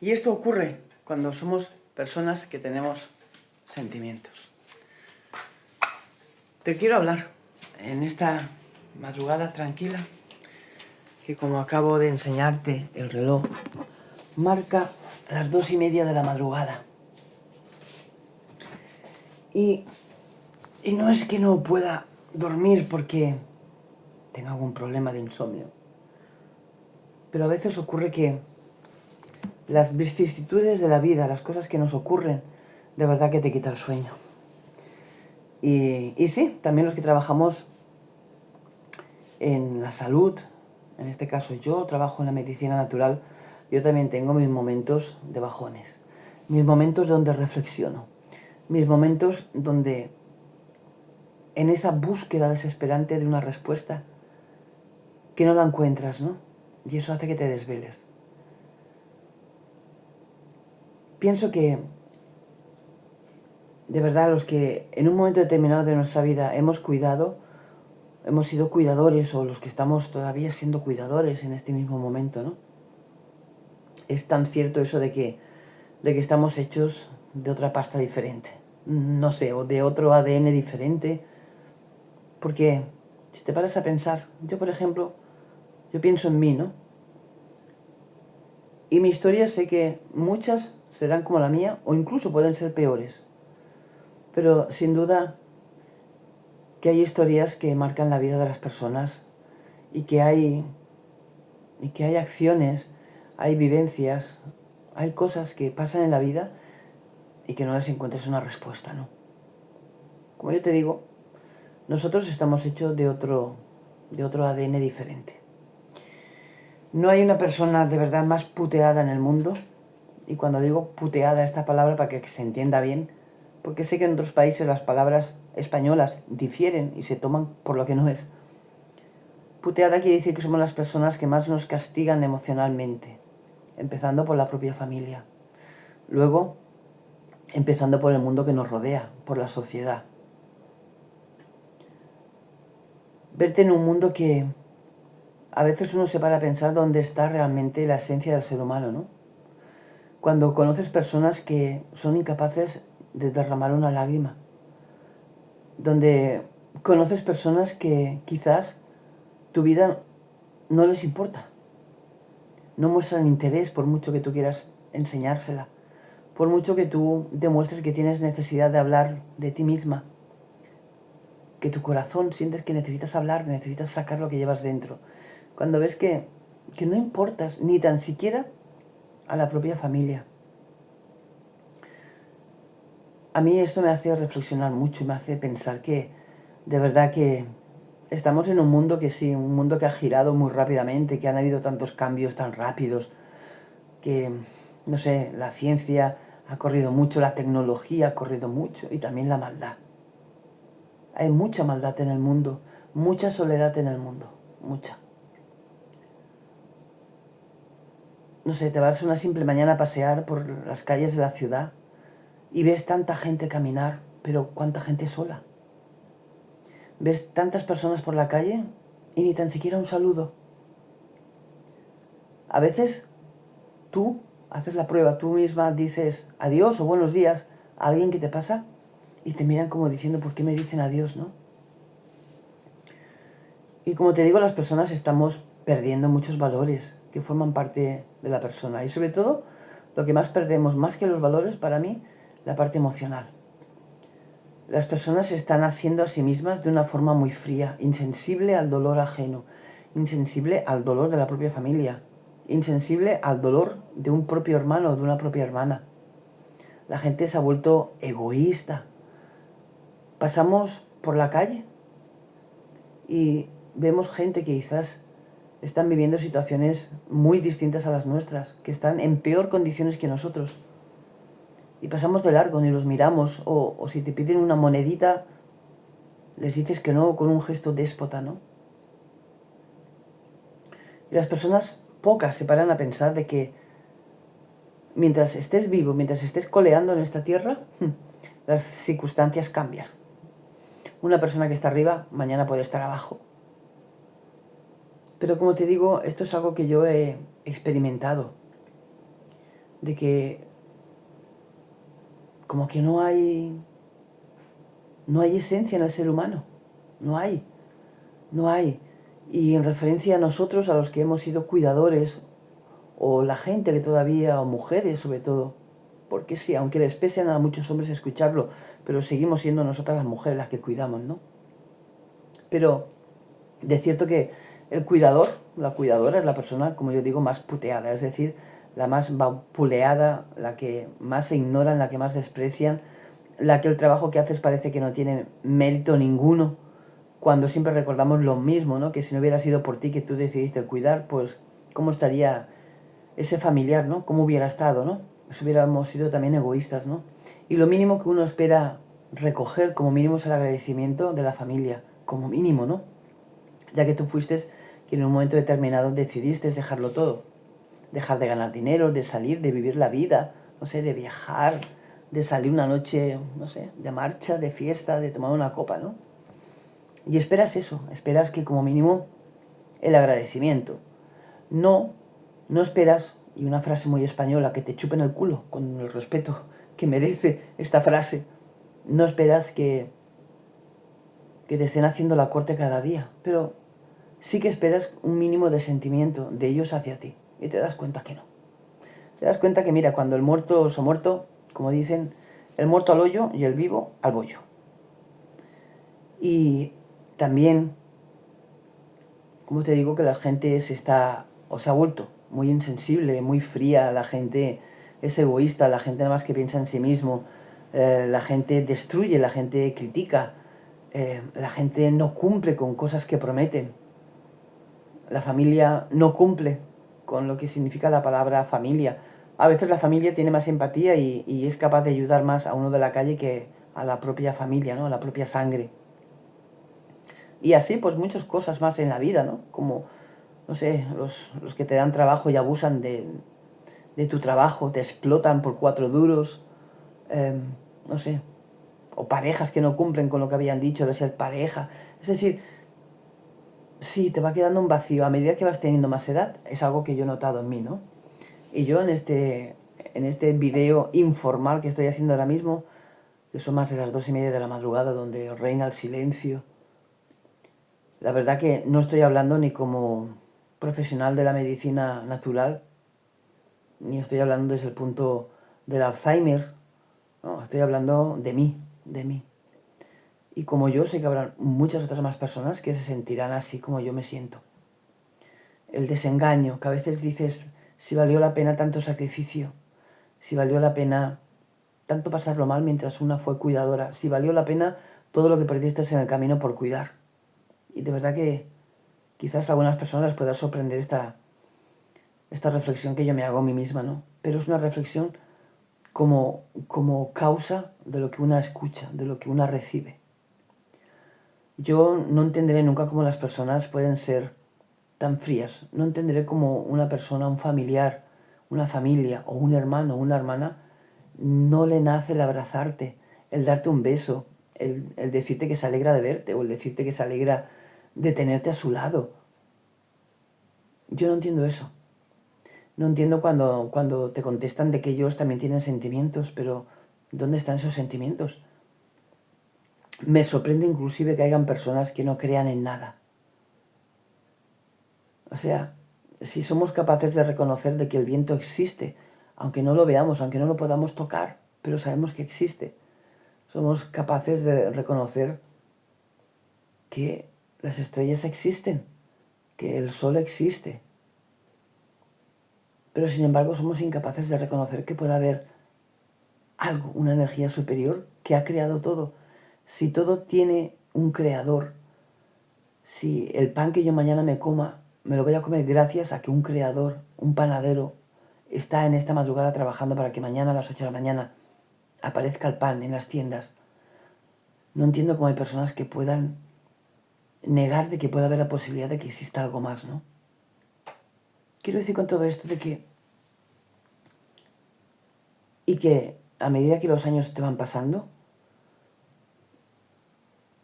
Y esto ocurre cuando somos personas que tenemos sentimientos. Te quiero hablar en esta madrugada tranquila, que como acabo de enseñarte el reloj, marca las 2:30 de la madrugada. Y no es que no pueda dormir porque tenga algún problema de insomnio, pero a veces ocurre que las vicisitudes de la vida, las cosas que nos ocurren, de verdad que te quita el sueño. Y sí, también los que trabajamos en la salud, en este caso yo trabajo en la medicina natural, yo también tengo mis momentos de bajones, mis momentos donde reflexiono, mis momentos donde en esa búsqueda desesperante de una respuesta que no la encuentras, ¿no? Y eso hace que te desveles. Pienso que, de verdad, los que en un momento determinado de nuestra vida hemos sido cuidadores, o los que estamos todavía siendo cuidadores en este mismo momento, ¿no? Es tan cierto eso de que estamos hechos de otra pasta diferente, no sé, o de otro ADN diferente, porque si te paras a pensar, yo por ejemplo, yo pienso en mí, ¿no? Y mi historia sé que muchas serán como la mía, o incluso pueden ser peores, pero sin duda que hay historias que marcan la vida de las personas y que hay acciones, hay vivencias, hay cosas que pasan en la vida y que no les encuentres una respuesta, ¿no? Como yo te digo, nosotros estamos hechos de otro ADN diferente. No hay una persona de verdad más puteada en el mundo, y cuando digo puteada esta palabra para que se entienda bien, porque sé que en otros países las palabras españolas difieren y se toman por lo que no es. Puteada quiere decir que somos las personas que más nos castigan emocionalmente, empezando por la propia familia. Luego, empezando por el mundo que nos rodea, por la sociedad. Verte en un mundo que a veces uno se para a pensar dónde está realmente la esencia del ser humano, ¿no? Cuando conoces personas que son incapaces de derramar una lágrima, donde conoces personas que quizás tu vida no les importa, no muestran interés por mucho que tú quieras enseñársela, por mucho que tú demuestres que tienes necesidad de hablar de ti misma, que tu corazón sientes que necesitas hablar, que necesitas sacar lo que llevas dentro. Cuando ves que no importas ni tan siquiera a la propia familia. A mí esto me hace reflexionar mucho, me hace pensar que de verdad que estamos en un mundo que sí, un mundo que ha girado muy rápidamente, que han habido tantos cambios tan rápidos, que, no sé, la ciencia ha corrido mucho, la tecnología ha corrido mucho y también la maldad. Hay mucha maldad en el mundo, mucha soledad en el mundo, mucha. No sé, te vas una simple mañana a pasear por las calles de la ciudad y ves tanta gente caminar, pero cuánta gente sola. Ves tantas personas por la calle y ni tan siquiera un saludo. A veces tú haces la prueba, tú misma dices adiós o buenos días a alguien que te pasa y te miran como diciendo ¿por qué me dicen adiós, no? Y como te digo, las personas estamos perdiendo muchos valores que forman parte de la persona. Y sobre todo, lo que más perdemos, más que los valores, para mí, la parte emocional. Las personas se están haciendo a sí mismas de una forma muy fría, insensible al dolor ajeno, insensible al dolor de la propia familia, insensible al dolor de un propio hermano o de una propia hermana. La gente se ha vuelto egoísta. Pasamos por la calle y vemos gente que quizás están viviendo situaciones muy distintas a las nuestras, que están en peor condiciones que nosotros. Y pasamos de largo, ni los miramos, o si te piden una monedita, les dices que no con un gesto déspota, ¿no? Y las personas, pocas, se paran a pensar de que mientras estés vivo, mientras estés coleando en esta tierra, las circunstancias cambian. Una persona que está arriba, mañana puede estar abajo. Pero como te digo, esto es algo que yo he experimentado. de que como que no hay esencia en el ser humano, no hay. Y en referencia a nosotros, a los que hemos sido cuidadores, o la gente que todavía, o mujeres sobre todo, porque sí, aunque les pese a muchos hombres escucharlo, pero seguimos siendo nosotras las mujeres las que cuidamos, ¿no? Pero de cierto que el cuidador, la cuidadora es la persona, como yo digo, más puteada, es decir, la más vapuleada, la que más se ignoran, la que más desprecian, la que el trabajo que haces parece que no tiene mérito ninguno, cuando siempre recordamos lo mismo, ¿no? Que si no hubiera sido por ti que tú decidiste cuidar, pues cómo estaría ese familiar, ¿no? Cómo hubiera estado, ¿no? Si hubiéramos sido también egoístas, ¿no? Y lo mínimo que uno espera recoger, como mínimo, es el agradecimiento de la familia, como mínimo, ¿no? Ya que tú fuiste quien en un momento determinado decidiste dejarlo todo. Dejar de ganar dinero, de salir, de vivir la vida, no sé, de viajar, de salir una noche, no sé, de marcha, de fiesta, de tomar una copa, ¿no? Y esperas eso, esperas que como mínimo el agradecimiento. No, no esperas, y una frase muy española, que te chupen el culo, con el respeto que merece esta frase. No esperas que te estén haciendo la corte cada día, pero sí que esperas un mínimo de sentimiento de ellos hacia ti. Y te das cuenta que no. Te das cuenta que, mira, cuando el muerto se ha muerto, como dicen, el muerto al hoyo y el vivo al bollo. Y también, como te digo, que la gente se ha vuelto muy insensible, muy fría, la gente es egoísta, la gente nada más que piensa en sí mismo, la gente destruye, la gente critica, la gente no cumple con cosas que prometen, la familia no cumple con lo que significa la palabra familia. A veces la familia tiene más empatía y es capaz de ayudar más a uno de la calle que a la propia familia, ¿no? A la propia sangre. Y así, pues muchas cosas más en la vida, ¿no? Como, no sé, los que te dan trabajo y abusan de tu trabajo, te explotan por 4 duros, no sé, o parejas que no cumplen con lo que habían dicho de ser pareja. Es decir, sí, te va quedando un vacío. A medida que vas teniendo más edad, es algo que yo he notado en mí, ¿no? Y yo en este video informal que estoy haciendo ahora mismo, que son más de las 2:30 de la madrugada, donde reina el silencio, la verdad que no estoy hablando ni como profesional de la medicina natural, ni estoy hablando desde el punto del Alzheimer, no, estoy hablando de mí, de mí. Y como yo, sé que habrá muchas otras más personas que se sentirán así como yo me siento. El desengaño, que a veces dices si valió la pena tanto sacrificio, si valió la pena tanto pasarlo mal mientras una fue cuidadora, si valió la pena todo lo que perdiste en el camino por cuidar. Y de verdad que quizás a algunas personas les pueda sorprender esta reflexión que yo me hago a mí misma, ¿no? Pero es una reflexión como causa de lo que una escucha, de lo que una recibe. Yo no entenderé nunca cómo las personas pueden ser tan frías. No entenderé cómo una persona, un familiar, una familia o un hermano o una hermana no le nace el abrazarte, el darte un beso, el decirte que se alegra de verte o el decirte que se alegra de tenerte a su lado. Yo no entiendo eso. No entiendo cuando te contestan de que ellos también tienen sentimientos, pero ¿dónde están esos sentimientos? Me sorprende inclusive que hayan personas que no crean en nada. O sea, si somos capaces de reconocer de que el viento existe, aunque no lo veamos, aunque no lo podamos tocar, pero sabemos que existe, somos capaces de reconocer que las estrellas existen, que el sol existe, pero sin embargo somos incapaces de reconocer que puede haber algo, una energía superior que ha creado todo. Si todo tiene un creador, si el pan que yo mañana me coma, me lo voy a comer gracias a que un creador, un panadero, está en esta madrugada trabajando para que mañana a las 8 de la mañana aparezca el pan en las tiendas. No entiendo cómo hay personas que puedan negar de que pueda haber la posibilidad de que exista algo más, ¿no? Quiero decir con todo esto de que a medida que los años te van pasando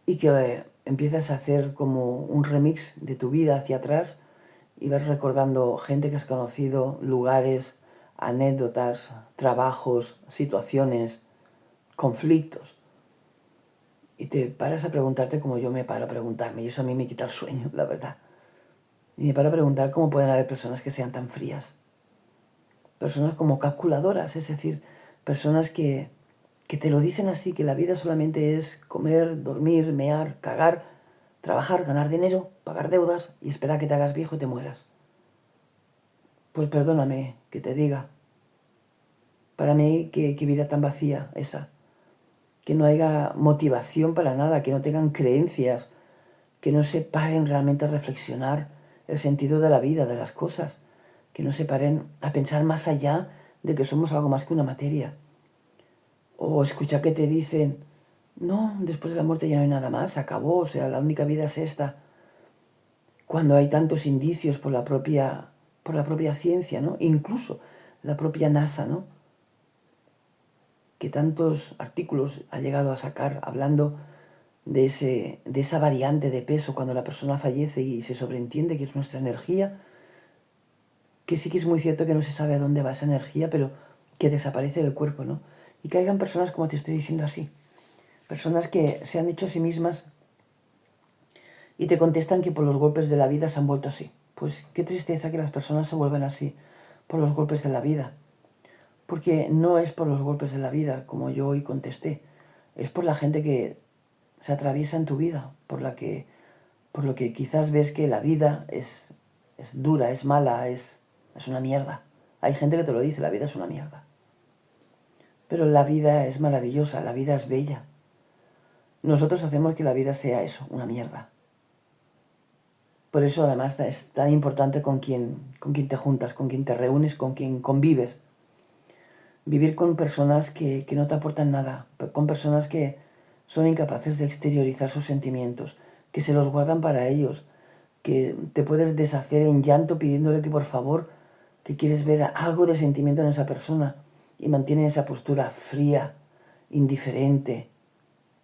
y que empiezas a hacer como un remix de tu vida hacia atrás y vas recordando gente que has conocido, lugares, anécdotas, trabajos, situaciones, conflictos. Y te paras a preguntarte como yo me paro a preguntarme, y eso a mí me quita el sueño, la verdad. Y me paro a preguntar cómo pueden haber personas que sean tan frías. Personas como calculadoras, es decir, personas que te lo dicen así, que la vida solamente es comer, dormir, mear, cagar, trabajar, ganar dinero, pagar deudas y esperar a que te hagas viejo y te mueras. Pues perdóname que te diga, para mí qué vida tan vacía esa, que no haya motivación para nada, que no tengan creencias, que no se paren realmente a reflexionar el sentido de la vida, de las cosas, que no se paren a pensar más allá de que somos algo más que una materia. O escuchar que te dicen, no, después de la muerte ya no hay nada más, se acabó, o sea, la única vida es esta. Cuando hay tantos indicios por la propia ciencia, ¿no? Incluso la propia NASA, ¿no? Que tantos artículos ha llegado a sacar hablando de esa variante de peso cuando la persona fallece y se sobreentiende que es nuestra energía, que sí que es muy cierto que no se sabe a dónde va esa energía, pero que desaparece del cuerpo, ¿no? Y que hayan personas, como te estoy diciendo así, personas que se han hecho a sí mismas y te contestan que por los golpes de la vida se han vuelto así. Pues qué tristeza que las personas se vuelvan así por los golpes de la vida. Porque no es por los golpes de la vida, como yo hoy contesté, es por la gente que se atraviesa en tu vida, por lo que quizás ves que la vida es dura, es mala, es una mierda. Hay gente que te lo dice, la vida es una mierda. Pero la vida es maravillosa, la vida es bella. Nosotros hacemos que la vida sea eso, una mierda. Por eso además es tan importante con quién te juntas, con quién te reúnes, con quién convives. Vivir con personas que no te aportan nada, con personas que son incapaces de exteriorizar sus sentimientos, que se los guardan para ellos, que te puedes deshacer en llanto pidiéndole que por favor, que quieres ver algo de sentimiento en esa persona y mantienen esa postura fría, indiferente.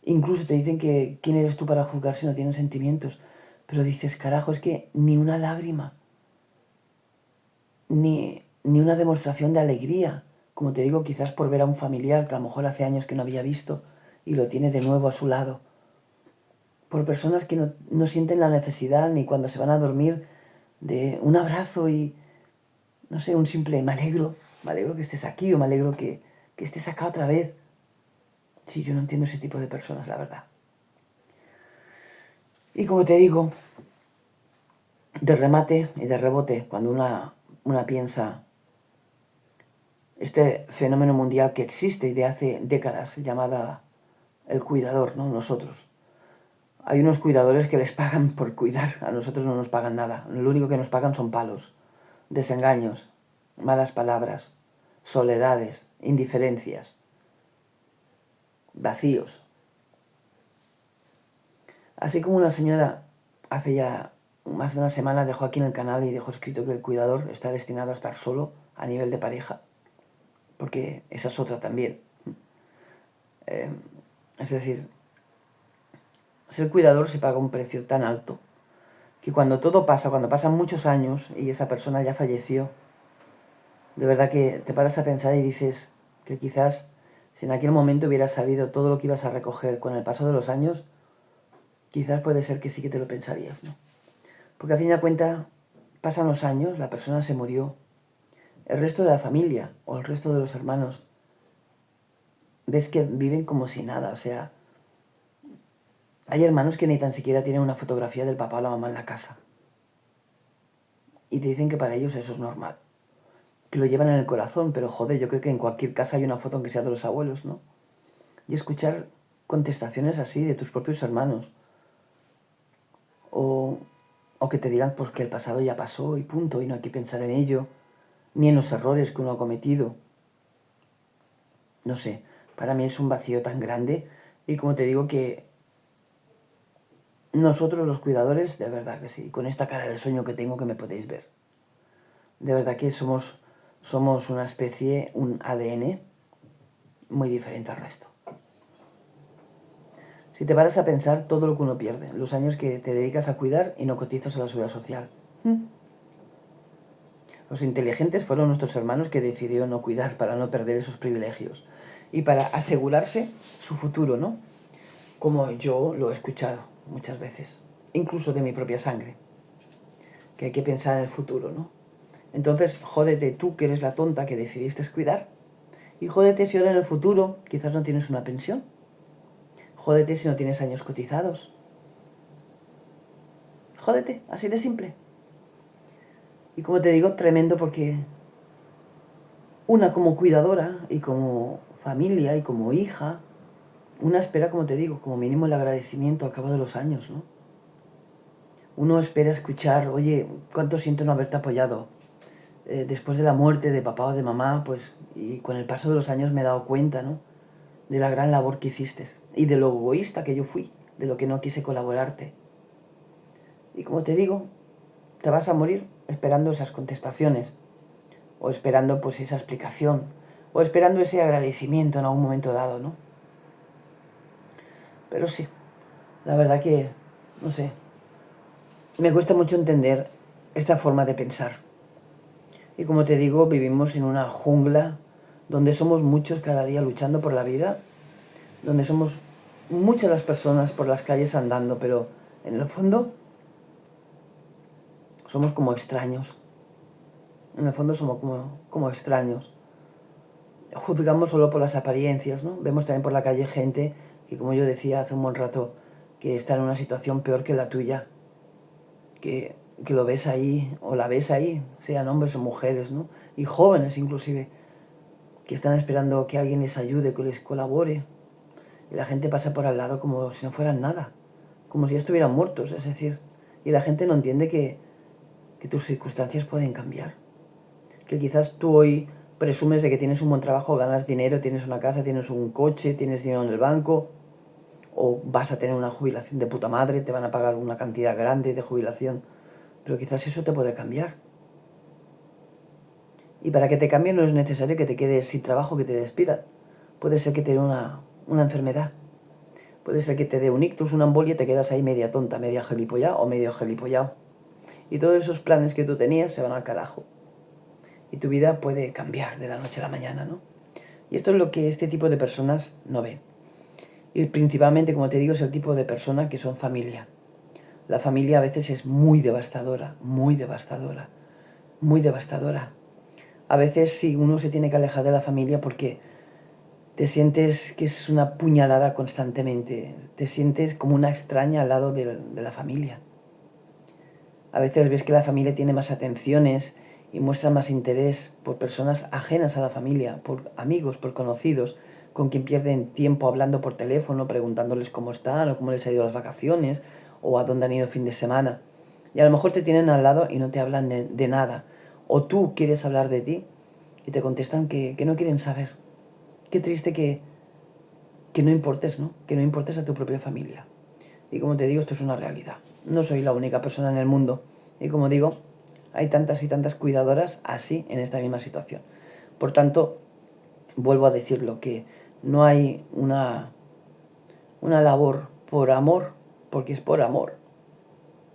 Incluso te dicen que quién eres tú para juzgar si no tienen sentimientos. Pero dices, carajo, es que ni una lágrima, ni una demostración de alegría. Como te digo, quizás por ver a un familiar que a lo mejor hace años que no había visto y lo tiene de nuevo a su lado. Por personas que no sienten la necesidad ni cuando se van a dormir de un abrazo y, no sé, un simple me alegro que estés aquí o me alegro que estés acá otra vez. Sí, yo no entiendo ese tipo de personas, la verdad. Y como te digo, de remate y de rebote, cuando una piensa este fenómeno mundial que existe y de hace décadas, llamada el cuidador, ¿no? Nosotros. Hay unos cuidadores que les pagan por cuidar, a nosotros no nos pagan nada. Lo único que nos pagan son palos, desengaños, malas palabras, soledades, indiferencias, vacíos. Así como una señora hace ya más de una semana dejó aquí en el canal y dejó escrito que el cuidador está destinado a estar solo a nivel de pareja, porque esa es otra también. Es decir, ser cuidador se paga un precio tan alto que cuando todo pasa, cuando pasan muchos años y esa persona ya falleció, de verdad que te paras a pensar y dices que quizás si en aquel momento hubieras sabido todo lo que ibas a recoger con el paso de los años, quizás puede ser que sí que te lo pensarías, ¿no? Porque a fin de cuentas pasan los años, la persona se murió, el resto de la familia o el resto de los hermanos ves que viven como si nada, o sea, hay hermanos que ni tan siquiera tienen una fotografía del papá o la mamá en la casa. Y te dicen que para ellos eso es normal. Que lo llevan en el corazón, pero joder, yo creo que en cualquier casa hay una foto aunque sea de los abuelos, ¿no? Y escuchar contestaciones así de tus propios hermanos. O que te digan pues que el pasado ya pasó y punto, y no hay que pensar en ello, ni en los errores que uno ha cometido. No sé, para mí es un vacío tan grande y como te digo que nosotros los cuidadores, de verdad que sí, con esta cara de sueño que tengo que me podéis ver. De verdad que somos una especie, un ADN muy diferente al resto. Si te paras a pensar todo lo que uno pierde, los años que te dedicas a cuidar y no cotizas a la seguridad social. Los inteligentes fueron nuestros hermanos que decidieron no cuidar para no perder esos privilegios y para asegurarse su futuro, ¿no? Como yo lo he escuchado muchas veces, incluso de mi propia sangre, que hay que pensar en el futuro, ¿no? Entonces, jódete tú que eres la tonta que decidiste cuidar, y jódete si ahora en el futuro quizás no tienes una pensión, jódete si no tienes años cotizados, jódete, así de simple. Y como te digo, tremendo porque una como cuidadora y como familia y como hija, una espera, como te digo, como mínimo el agradecimiento al cabo de los años, ¿no? Uno espera escuchar, oye, cuánto siento no haberte apoyado. Después de la muerte de papá o de mamá, pues, y con el paso de los años me he dado cuenta, ¿no? De la gran labor que hiciste y de lo egoísta que yo fui, de lo que no quise colaborarte. Y como te digo, te vas a morir esperando esas contestaciones, o esperando pues esa explicación, o esperando ese agradecimiento en algún momento dado, ¿no? Pero sí, la verdad que, no sé, me cuesta mucho entender esta forma de pensar. Y como te digo, vivimos en una jungla donde somos muchos cada día luchando por la vida, donde somos muchas las personas por las calles andando, pero en el fondo somos como extraños. En el fondo somos como extraños. Juzgamos solo por las apariencias, ¿no? Vemos también por la calle gente que, como yo decía hace un buen rato, que está en una situación peor que la tuya, que lo ves ahí, o la ves ahí, sean hombres o mujeres, ¿no? Y jóvenes inclusive, que están esperando que alguien les ayude, que les colabore. Y la gente pasa por al lado como si no fueran nada, como si ya estuvieran muertos, es decir. Y la gente no entiende que tus circunstancias pueden cambiar. Que quizás tú hoy presumes de que tienes un buen trabajo, ganas dinero, tienes una casa, tienes un coche, tienes dinero en el banco, o vas a tener una jubilación de puta madre, te van a pagar una cantidad grande de jubilación, pero quizás eso te puede cambiar. Y para que te cambie no es necesario que te quedes sin trabajo, que te despidan. Puede ser que te dé una enfermedad. Puede ser que te dé un ictus, una embolia y te quedas ahí media tonta, media gilipollada o medio gilipollado. Y todos esos planes que tú tenías se van al carajo. Y tu vida puede cambiar de la noche a la mañana, ¿no? Y esto es lo que este tipo de personas no ven. Y principalmente, como te digo, es el tipo de personas que son familia. La familia a veces es muy devastadora, muy devastadora, muy devastadora. A veces sí, uno se tiene que alejar de la familia porque te sientes que es una puñalada constantemente. Te sientes como una extraña al lado de la familia. A veces ves que la familia tiene más atenciones y muestra más interés por personas ajenas a la familia, por amigos, por conocidos, con quien pierden tiempo hablando por teléfono, preguntándoles cómo están o cómo les ha ido las vacaciones o a dónde han ido el fin de semana. Y a lo mejor te tienen al lado y no te hablan de nada. O tú quieres hablar de ti y te contestan que no quieren saber. Qué triste que no importes, ¿no? Que no importes a tu propia familia. Y como te digo, esto es una realidad. No soy la única persona en el mundo. Y como digo, hay tantas y tantas cuidadoras así en esta misma situación. Por tanto, vuelvo a decirlo, que no hay una labor por amor, porque es por amor.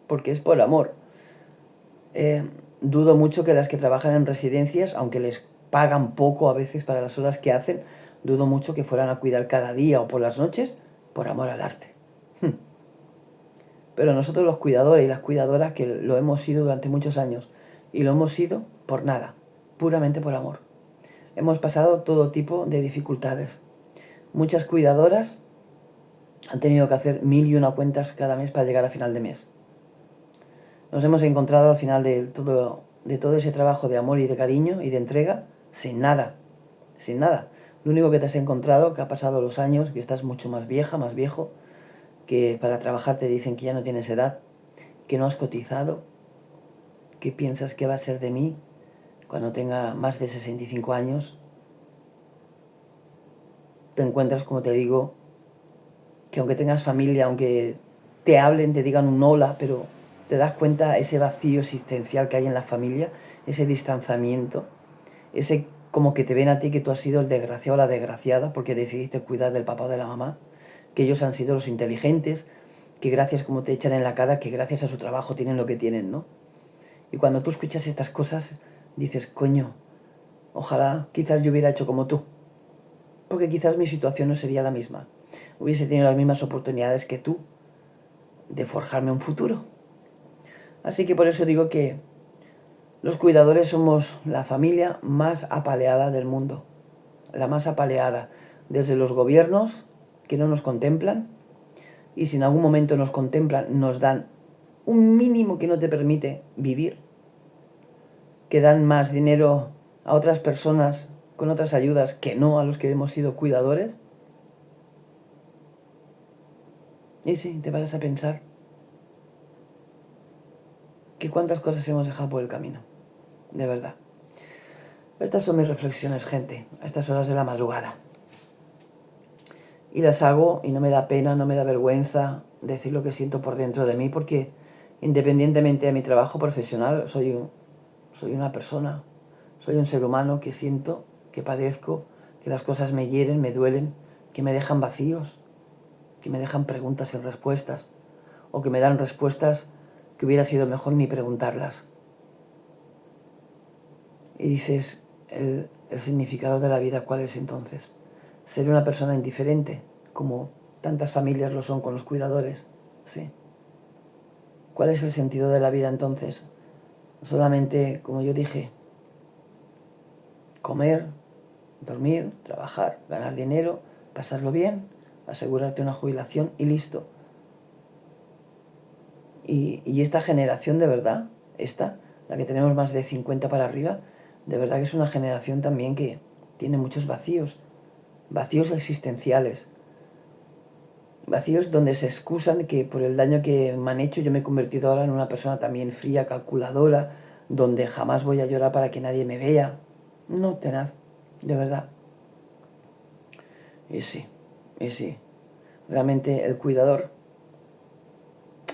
Porque es por amor. Dudo mucho que las que trabajan en residencias, aunque les pagan poco a veces para las horas que hacen, dudo mucho que fueran a cuidar cada día o por las noches por amor al arte. Pero nosotros los cuidadores y las cuidadoras, que lo hemos sido durante muchos años, y lo hemos sido por nada, puramente por amor. Hemos pasado todo tipo de dificultades. Muchas cuidadoras han tenido que hacer 1001 cuentas cada mes para llegar a final de mes. Nos hemos encontrado al final de todo ese trabajo de amor y de cariño y de entrega, sin nada, sin nada. Lo único que te has encontrado, que ha pasado los años, que estás mucho más vieja, más viejo, que para trabajar te dicen que ya no tienes edad, que no has cotizado, que piensas que va a ser de mí cuando tenga más de 65 años. Te encuentras, como te digo, que aunque tengas familia, aunque te hablen, te digan un hola, pero te das cuenta ese vacío existencial que hay en la familia, ese distanciamiento, ese como que te ven a ti que tú has sido el desgraciado o la desgraciada porque decidiste cuidar del papá o de la mamá, que ellos han sido los inteligentes, que gracias, como te echan en la cara, que gracias a su trabajo tienen lo que tienen, ¿no? Y cuando tú escuchas estas cosas, dices, coño, ojalá quizás yo hubiera hecho como tú, porque quizás mi situación no sería la misma. Hubiese tenido las mismas oportunidades que tú de forjarme un futuro. Así que por eso digo que los cuidadores somos la familia más apaleada del mundo. La más apaleada. Desde los gobiernos que no nos contemplan, y si en algún momento nos contemplan, nos dan un mínimo que no te permite vivir, que dan más dinero a otras personas con otras ayudas que no a los que hemos sido cuidadores. Y sí, te paras a pensar que cuántas cosas hemos dejado por el camino, de verdad. Estas son mis reflexiones, gente, a estas horas de la madrugada. Y las hago y no me da pena, no me da vergüenza decir lo que siento por dentro de mí, porque independientemente de mi trabajo profesional, soy una persona, soy un ser humano que siento, que padezco, que las cosas me hieren, me duelen, que me dejan vacíos, que me dejan preguntas sin respuestas, o que me dan respuestas que hubiera sido mejor ni preguntarlas. Y dices, el significado de la vida, ¿cuál es entonces? ¿Ser una persona indiferente, como tantas familias lo son con los cuidadores? Sí. ¿Cuál es el sentido de la vida entonces? Solamente, como yo dije, comer, dormir, trabajar, ganar dinero, pasarlo bien, asegurarte una jubilación y listo. Y esta generación de verdad, la que tenemos más de 50 para arriba, de verdad que es una generación también que tiene muchos vacíos, vacíos existenciales, vacíos donde se excusan que por el daño que me han hecho yo me he convertido ahora en una persona también fría, calculadora, donde jamás voy a llorar para que nadie me vea. No, tenaz, de verdad. Y sí, realmente el cuidador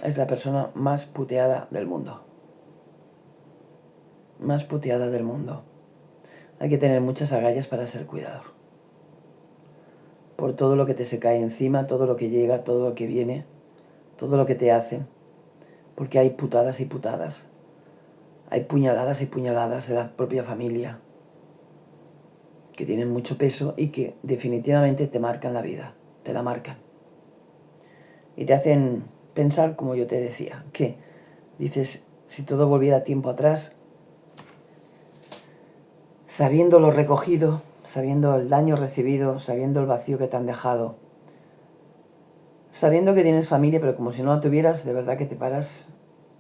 es la persona más puteada del mundo. Más puteada del mundo. Hay que tener muchas agallas para ser cuidador. Por todo lo que te se cae encima, todo lo que llega, todo lo que viene, todo lo que te hacen. Porque hay putadas y putadas. Hay puñaladas y puñaladas de la propia familia que tienen mucho peso y que definitivamente te marcan la vida, te la marcan. Y te hacen pensar, como yo te decía, que dices, si todo volviera tiempo atrás, sabiendo lo recogido, sabiendo el daño recibido, sabiendo el vacío que te han dejado, sabiendo que tienes familia, pero como si no la tuvieras, de verdad que te paras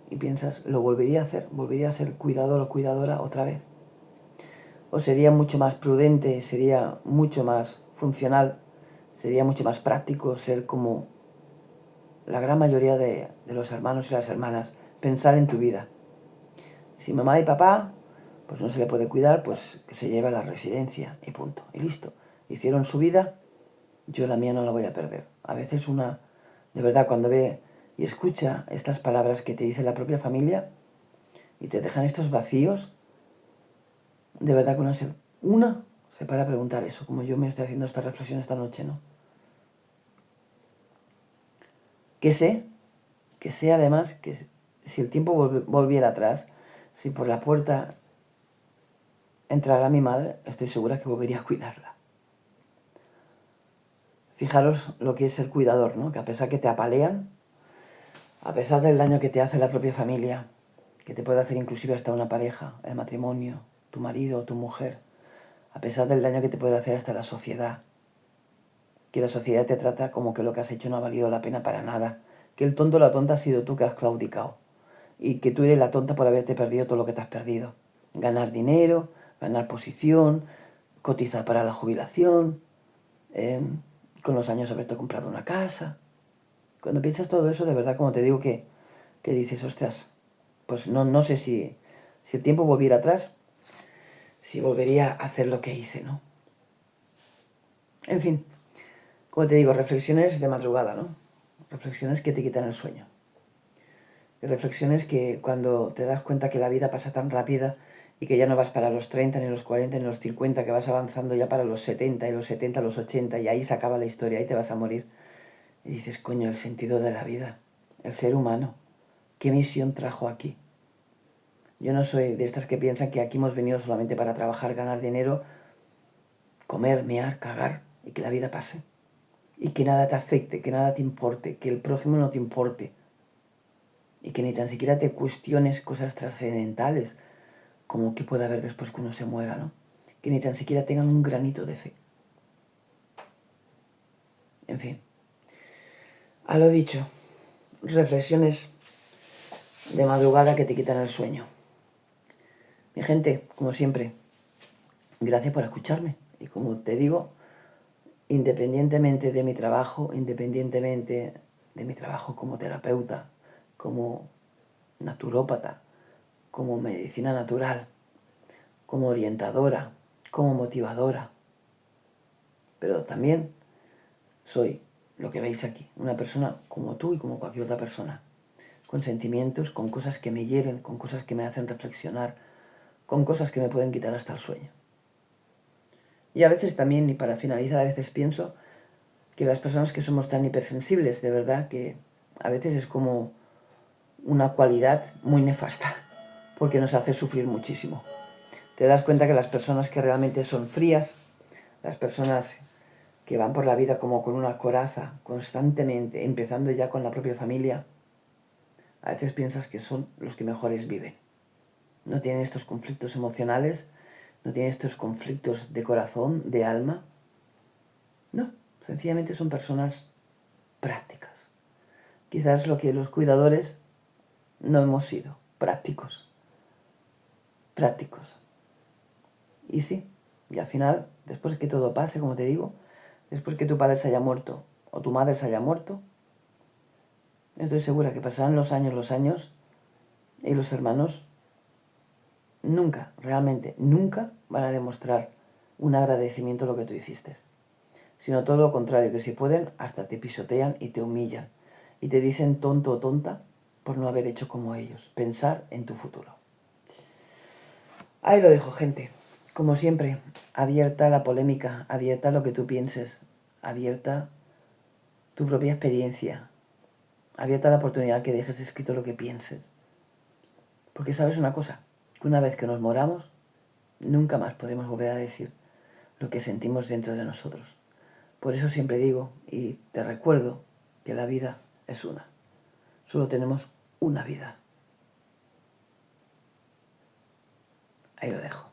y piensas, ¿lo volvería a hacer? ¿Volvería a ser cuidador o cuidadora otra vez? ¿O sería mucho más prudente, sería mucho más funcional, sería mucho más práctico ser como la gran mayoría de los hermanos y las hermanas, pensar en tu vida? Si mamá y papá, pues no se le puede cuidar, pues que se lleve a la residencia y punto, y listo. Hicieron su vida, yo la mía no la voy a perder. A veces de verdad, cuando ve y escucha estas palabras que te dice la propia familia y te dejan estos vacíos, de verdad que una se para a preguntar eso, como yo me estoy haciendo esta reflexión esta noche, ¿no? Que sé además que si el tiempo volviera atrás, si por la puerta entrara mi madre, estoy segura que volvería a cuidarla. Fijaros lo que es el cuidador, ¿no? Que a pesar que te apalean, a pesar del daño que te hace la propia familia, que te puede hacer inclusive hasta una pareja, el matrimonio, tu marido o tu mujer, a pesar del daño que te puede hacer hasta la sociedad, que la sociedad te trata como que lo que has hecho no ha valido la pena para nada, que el tonto o la tonta has sido tú que has claudicado, y que tú eres la tonta por haberte perdido todo lo que te has perdido. Ganar dinero, ganar posición, cotizar para la jubilación, con los años haberte comprado una casa. Cuando piensas todo eso, de verdad, como te digo, que dices, ostras, pues no sé si el tiempo volviera atrás, si volvería a hacer lo que hice, ¿no? En fin, como te digo, reflexiones de madrugada, ¿no? Reflexiones que te quitan el sueño. Y reflexiones que cuando te das cuenta que la vida pasa tan rápida y que ya no vas para los 30, ni los 40, ni los 50, que vas avanzando ya para los 70, y los 70, los 80, y ahí se acaba la historia, ahí te vas a morir. Y dices, coño, el sentido de la vida, el ser humano, ¿qué misión trajo aquí? Yo no soy de estas que piensan que aquí hemos venido solamente para trabajar, ganar dinero, comer, mear, cagar y que la vida pase. Y que nada te afecte, que nada te importe, que el prójimo no te importe. Y que ni tan siquiera te cuestiones cosas trascendentales, como qué puede haber después que uno se muera, ¿no? Que ni tan siquiera tengan un granito de fe. En fin. A lo dicho, reflexiones de madrugada que te quitan el sueño. Mi gente, como siempre, gracias por escucharme. Y como te digo, independientemente de mi trabajo, independientemente de mi trabajo como terapeuta, como naturópata, como medicina natural, como orientadora, como motivadora, pero también soy lo que veis aquí, una persona como tú y como cualquier otra persona, con sentimientos, con cosas que me hieren, con cosas que me hacen reflexionar, con cosas que me pueden quitar hasta el sueño. Y a veces también, y para finalizar, a veces pienso que las personas que somos tan hipersensibles, de verdad que a veces es como una cualidad muy nefasta, porque nos hace sufrir muchísimo. Te das cuenta que las personas que realmente son frías, las personas que van por la vida como con una coraza constantemente, empezando ya con la propia familia, a veces piensas que son los que mejores viven. No tienen estos conflictos emocionales, no tienen estos conflictos de corazón, de alma. No, sencillamente son personas prácticas. Quizás lo que los cuidadores no hemos sido, prácticos. Prácticos. Y sí, y al final, después de que todo pase, como te digo, después que tu padre se haya muerto o tu madre se haya muerto, estoy segura que pasarán los años y los hermanos nunca, realmente, nunca van a demostrar un agradecimiento a lo que tú hiciste. Sino todo lo contrario, que si pueden, hasta te pisotean y te humillan. Y te dicen tonto o tonta por no haber hecho como ellos. Pensar en tu futuro. Ahí lo dejo, gente. Como siempre, abierta a la polémica, abierta a lo que tú pienses, abierta tu propia experiencia, abierta a la oportunidad que dejes escrito lo que pienses. Porque sabes una cosa, que una vez que nos moramos, nunca más podemos volver a decir lo que sentimos dentro de nosotros. Por eso siempre digo y te recuerdo que la vida es una. Solo tenemos una vida. Ahí lo dejo.